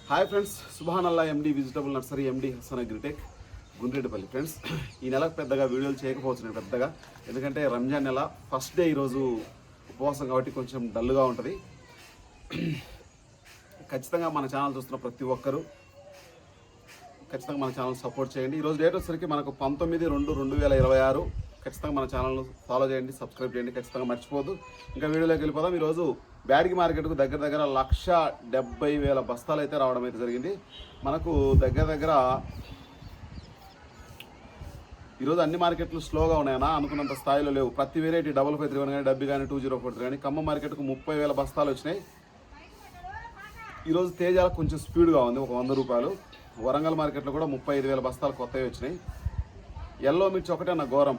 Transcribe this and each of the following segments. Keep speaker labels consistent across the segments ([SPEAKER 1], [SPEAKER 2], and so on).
[SPEAKER 1] Hi friends, సుభానల్లా MD vegetable nursery MD Hasan agritech Gundreddipalli. Friends, ఈ నెలకు పెద్దగా వీడియోలు చేయకపోవచ్చు నేను పెద్దగా, ఎందుకంటే రంజాన్ నెల ఫస్ట్ డే ఈరోజు ఉపవాసం కాబట్టి కొంచెం డల్గా ఉంటుంది. ఖచ్చితంగా మన ఛానల్ చూస్తున్న ప్రతి ఒక్కరూ ఖచ్చితంగా మన ఛానల్ సపోర్ట్ చేయండి. ఈరోజు డేట్ వచ్చేసరికి మనకు 19/2/2026. ఖచ్చితంగా మన ఛానల్ను ఫాలో చేయండి, సబ్స్క్రైబ్ చేయండి, ఖచ్చితంగా మర్చిపోదు. ఇంకా వీడియోలోకి వెళ్ళిపోదాం. ఈరోజు బ్యాడిగి మార్కెట్కు దగ్గర 1,70,000 బస్తాలు అయితే రావడం అయితే జరిగింది. మనకు దగ్గర ఈరోజు అన్ని మార్కెట్లు స్లోగా ఉన్నాయన్నా, అనుకున్నంత స్థాయిలో లేవు. ప్రతి వెరైటీ 5531 కానీ, డబ్బి కానీ, 2043 కానీ. ఖమ్మం మార్కెట్కు 30,000 బస్తాలు వచ్చినాయి. ఈరోజు తేజాలకు కొంచెం స్పీడ్గా ఉంది, ఒక 100 రూపాయలు. వరంగల్ మార్కెట్లో కూడా 35,000 బస్తాలు కొత్తవి వచ్చినాయి. ఎల్లో మిర్చి ఒకటే అన్న ఘోరం.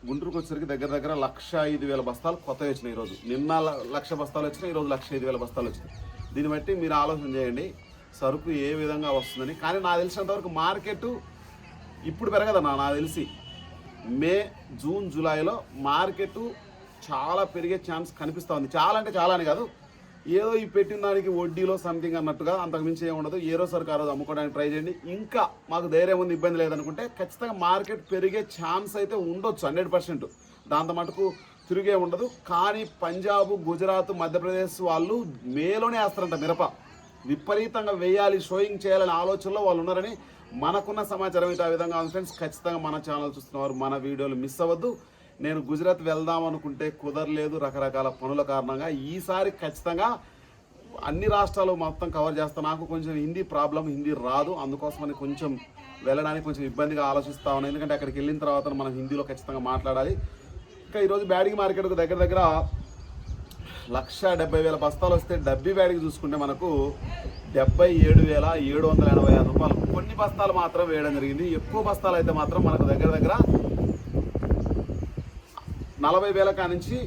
[SPEAKER 1] గుంటూరుకు వచ్చేసరికి దగ్గర 1,05,000 బస్తాలు కొత్తవి వచ్చినాయి. ఈరోజు నిన్న 1,00,000 బస్తాలు వచ్చినాయి, ఈరోజు 1,05,000 బస్తాలు వచ్చినాయి. దీన్ని బట్టి మీరు ఆలోచన చేయండి సరుకు ఏ విధంగా వస్తుందని. కానీ నాకు తెలిసినంతవరకు మార్కెట్ ఇప్పుడు పెరగదన్నా, నాకు తెలిసి మే, జూన్, జూలైలో మార్కెట్ చాలా పెరిగే ఛాన్స్ కనిపిస్తూ ఉంది. చాలా అంటే చాలా అని కాదు, ఏదో ఈ పెట్టిన దానికి వడ్డీలో సంథింగ్ అన్నట్టుగా, అంతకుమించి ఏమి ఉండదు. ఏ రోజు సరుకు ఆ రోజు అమ్ముకోవడానికి ట్రై చేయండి. ఇంకా మాకు ధైర్యం ఉంది, ఇబ్బంది లేదనుకుంటే ఖచ్చితంగా మార్కెట్ పెరిగే ఛాన్స్ అయితే ఉండొచ్చు 100%. దాంతో మటుకు తిరిగే ఉండదు. కానీ పంజాబ్, గుజరాత్, మధ్యప్రదేశ్ వాళ్ళు మేలోనే వేస్తారంట మిరప. విపరీతంగా వేయాలి, షోయింగ్ చేయాలనే ఆలోచనలో వాళ్ళు ఉన్నారని మనకున్న సమాచారం అయితే ఆ విధంగా ఉంది. ఫ్రెండ్స్, ఖచ్చితంగా మన ఛానల్ చూస్తున్నవారు మన వీడియోలు మిస్ అవ్వద్దు. నేను గుజరాత్ వెళ్దాం అనుకుంటే కుదరలేదు రకరకాల పనుల కారణంగా. ఈసారి ఖచ్చితంగా అన్ని రాష్ట్రాలు మొత్తం కవర్ చేస్తాను. నాకు కొంచెం హిందీ ప్రాబ్లం, హిందీ రాదు, అందుకోసమని కొంచెం వెళ్ళడానికి కొంచెం ఇబ్బందిగా ఆలోచిస్తా ఉన్నాను. ఎందుకంటే అక్కడికి వెళ్ళిన తర్వాత మనం హిందీలో ఖచ్చితంగా మాట్లాడాలి. ఇంకా ఈరోజు బ్యాడిగి మార్కెట్కు దగ్గర 1,70,000 బస్తాలు వస్తే, డబ్బీ బ్యాడిగి చూసుకుంటే మనకు 77,786 రూపాయలు. కొన్ని బస్తాలు మాత్రం వేయడం జరిగింది. ఎక్కువ బస్తాలు అయితే మాత్రం మనకు దగ్గర 40,000 కానించి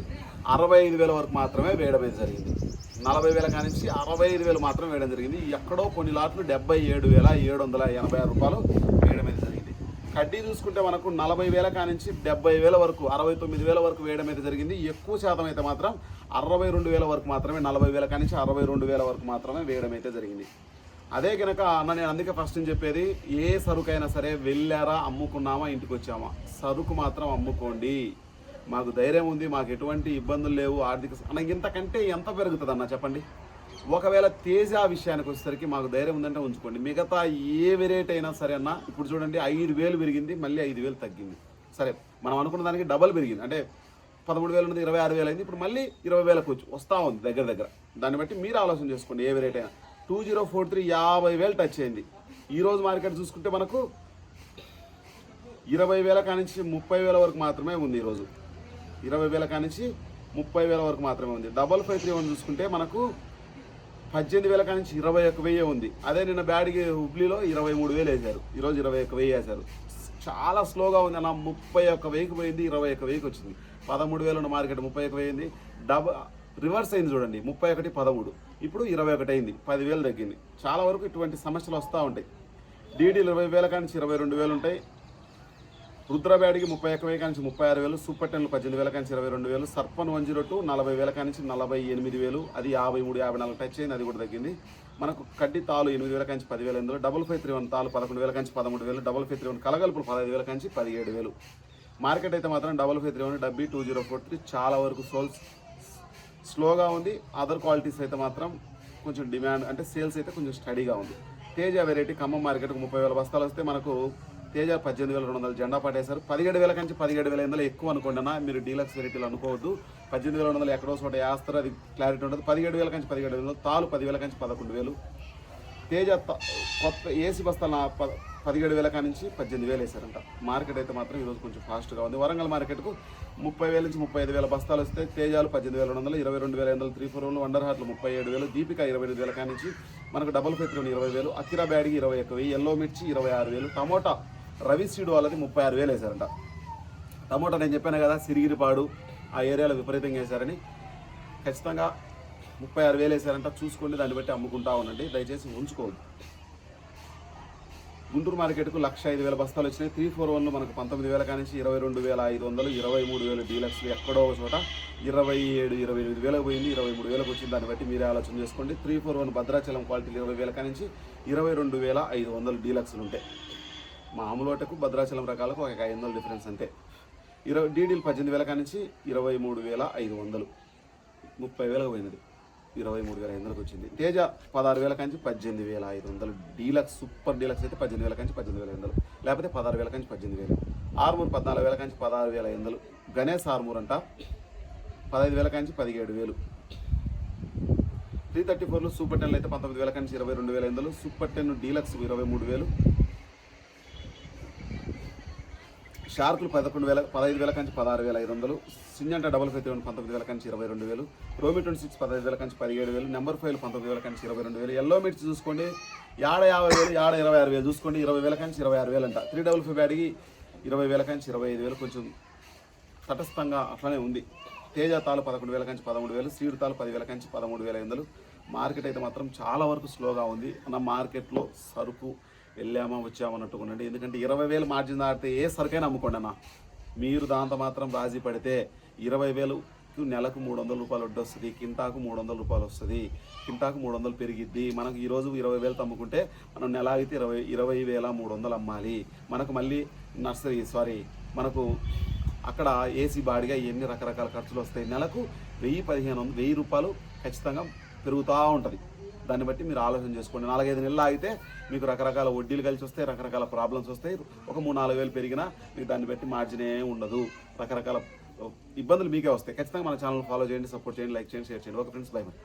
[SPEAKER 1] 65,000 వరకు మాత్రమే వేయడం అయితే జరిగింది. 40,000 కానించి 65,000 మాత్రం వేయడం జరిగింది. ఎక్కడో కొన్ని లాట్లు 77,786 రూపాయలు వేయడం అయితే జరిగింది. కడ్డీ చూసుకుంటే మనకు 40,000 కానించి 70,000 వరకు, 69,000 వరకు వేయడం అయితే జరిగింది. ఎక్కువ శాతం అయితే మాత్రం 62,000 వరకు మాత్రమే, 40,000 కానించి 62,000 వరకు మాత్రమే వేయడం అయితే జరిగింది. అదే కనుక అన్న, నేను అందుకే ఫస్ట్ చెప్పేది, ఏ సరుకైనా సరే వెళ్ళారా, అమ్ముకున్నామా, ఇంటికి వచ్చామా, సరుకు మాత్రం అమ్ముకోండి. మాకు ధైర్యం ఉంది, మాకు ఎటువంటి ఇబ్బందులు లేవు. ఆర్థిక అన్న ఇంతకంటే ఎంత పెరుగుతుంది అన్న చెప్పండి. ఒకవేళ తేజ విషయానికి వచ్చేసరికి మాకు ధైర్యం ఉందంటే ఉంచుకోండి. మిగతా ఏ వెరైటీ అయినా సరే అన్న, ఇప్పుడు చూడండి 5,000 పెరిగింది, మళ్ళీ 5,000 తగ్గింది. సరే, మనం అనుకున్న దానికి డబల్ పెరిగింది. అంటే 13,000 ఉన్నది 26,000 అయింది. ఇప్పుడు మళ్ళీ 20,000 వస్తూ ఉంది దగ్గర. దాన్ని బట్టి మీరు ఆలోచన చేసుకోండి ఏ వెరైటీ అయినా. 2043 50,000 టచ్ అయింది. ఈరోజు మార్కెట్ చూసుకుంటే మనకు 20,000 కానించి 30,000 వరకు మాత్రమే ఉంది. ఈరోజు 20,000 కానించి 30,000 వరకు మాత్రమే ఉంది. 5531 చూసుకుంటే మనకు 18,000 కానించి 21,000 ఉంది. అదే నిన్న బ్యాడిగి హుబ్లీలో 23,000 వేశారు, ఈరోజు 21,000 వేశారు. చాలా స్లోగా ఉంది అన్న. 31,000 పోయింది, 21,000 వచ్చింది. 13,000 ఉన్న మార్కెట్ 31,000 అయింది. రివర్స్ అయింది చూడండి, 31, 13, ఇప్పుడు 21 అయింది, 10,000 తగ్గింది. చాలా వరకు ఇటువంటి సమస్యలు వస్తూ ఉంటాయి. డీడీలు 20,000 కానించి 22,000 ఉంటాయి. రుద్ర బ్యాడికి 31,000 కానించి 36,000, సూపర్ 10 18,000 కానించి 22,000, సర్పన్ 102 40,000 కానించి 48,000, అది 53, 54 టచ్ అయింది, అది కూడా తగ్గింది. మనకు కడ్డీ తాలు 8,000 కానించి 10,000, ఇందులో 5531 తాలు 11,000 కానించి 13,000, 5531 కలగలుపులు 15,000 కానించి 17,000. మార్కెట్ అయితే మాత్రం 5531 డబ్బీ 2043 చాలా వరకు స్లోగా ఉంది. అదర్ క్వాలిటీస్ అయితే మాత్రం కొంచెం డిమాండ్, అంటే సేల్స్ అయితే కొంచెం స్టడీగా ఉంది. తేజ వెరైటీ ఖమ్మం మార్కెట్కు 30,000 బస్తాలు వస్తే మనకు తేజ 18,200 జెండా పట్టేశారు. 17,000 కంచి 17,500 ఎక్కువ అనుకోండి అన్న, మీరు డీలక్స్ వెరైటీలు అనుకోవద్దు. 18,200 ఎక్కడో చోట వేస్తారు, అది క్లారిటీ ఉంటుంది. 17,000 కంచి 17,500, తాలు 10,000 కంచి 11,000. తేజ కొత్త ఏసీ బస్తాలు 17,000 కానించి 18,000 వేశారంట. మార్కెట్ అయితే మాత్రం ఈరోజు కొంచెం ఫాస్ట్గా ఉంది. వరంగల్ మార్కెట్కు 30,000 నుంచి 35,000 బస్తాలు వస్తే తేజాలు 18,200, 22,500, 341, వండర్ హార్ట్లు 37,000, దీపిక 28,000 కానించి మనకు 5531 20,000, అకిరా బ్యాడిగి 21,000, ఎల్లో మిర్చి 26,000, టమోటా రవి సీడ్ వాళ్ళది 36,000 వేశారంట. టమోటా నేను చెప్పాను కదా, సిరిగిరిపాడు ఆ ఏరియాలో విపరీతంగా వేశారని. ఖచ్చితంగా 36,000 వేసారంట. చూసుకోండి, దాన్ని బట్టి అమ్ముకుంటా ఉండండి, దయచేసి ఉంచుకోవద్దు. గుంటూరు మార్కెట్కు 1,05,000 బస్తాలు వచ్చినాయి. 341 మనకు 19,000 కానించి 22,500, 23,000 డీలక్స్లు ఎక్కడో ఒక చోట 27,28,000 పోయింది, 23,000 వచ్చింది. దాన్ని బట్టి మీరే ఆలోచన చేసుకోండి. 341 భద్రాచలం క్వాలిటీలు 20,000 కానించి 22,500 డీలక్స్లు ఉంటాయి. మామూలు ఓటకు భద్రాచలం రకాలకు ఒక 500 డిఫరెన్స్ అంతే. డీడీలు 18,000 కానించి 23,500, 30,000 పోయినది, 23,500 వచ్చింది. తేజ 16,000 కాంచి 18,500, డీలక్స్ సూపర్ డీలక్స్ అయితే 18,000 కాంచి 18,500, లేకపోతే 16,000 కాంచి 18,000. ఆర్మూర్ 14,000 కాంచి 16,500, గణేష్ ఆర్మూర్ అంట 15,000 కాంచి 17,000. 334లు సూపర్ 10 అయితే 19,000 కాంచి 22,500, సూపర్ 10 డీలక్స్ 23,000. షార్కులు 15,000 కాంచి 16,500, సింజంట 55 19,000 కాంచి 22,000, రోమి 26 15,000 కాంచి 17,000, నెంబర్ 5 19,000 కాంచి 22,000. ఎల్లో మిర్చి చూసుకోండి, 50,000, 26,000 చూసుకోండి, 20,000 కాంచి 26,000 అంట. 355 బ్యాడ్కి 20,000 కాంచి 25,000, కొంచెం తటస్థంగా అట్లనే ఉంది. తేజ తాలు 11,000 కాంచి 13,000, సీడ్ తాలు 10,000 కాంచి 13,500. మార్కెట్ అయితే మాత్రం చాలా వరకు స్లోగా ఉంది. మన మార్కెట్లో సరుకు వెళ్ళామా వచ్చామన్నట్టుగా ఉండండి. ఎందుకంటే 20,000 మార్జిన్ దాటితే ఏ సరుకైనా అమ్ముకోండి అన్న. మీరు దాంతో మాత్రం రాజీ పడితే 20,000కు నెలకు 300 రూపాయలు వడ్డీ వస్తుంది, కింటాకు 300 రూపాయలు వస్తుంది, కింటాకు 300 పెరిగిద్ది. మనకు ఈరోజు 20,000 అమ్ముకుంటే మనం నెల అయితే 20,300 అమ్మాలి. మనకు మళ్ళీ మనకు అక్కడ ఏసీ బాడిగా ఎన్ని రకరకాల ఖర్చులు వస్తాయి. నెలకు 1,000-1,500 రూపాయలు ఖచ్చితంగా పెరుగుతూ ఉంటుంది. దాన్ని బట్టి మీరు ఆలోచన చేసుకోండి. 4-5 నెలలు ఆగితే మీకు రకరకాల వడ్డీలు కలిసి వస్తాయి, రకరకాల ప్రాబ్లమ్స్ వస్తాయి. ఒక 3-4 పెరిగినా మీకు దాన్ని బట్టి మార్జినే ఉండదు, రకరకాల ఇబ్బందులు మీకే వస్తాయి. ఖచ్చితంగా మన ఛానల్ ఫాలో చేయండి, సపోర్ట్ చేయండి, లైక్ చేయండి, షేర్ చేయండి. Okay friends, by by.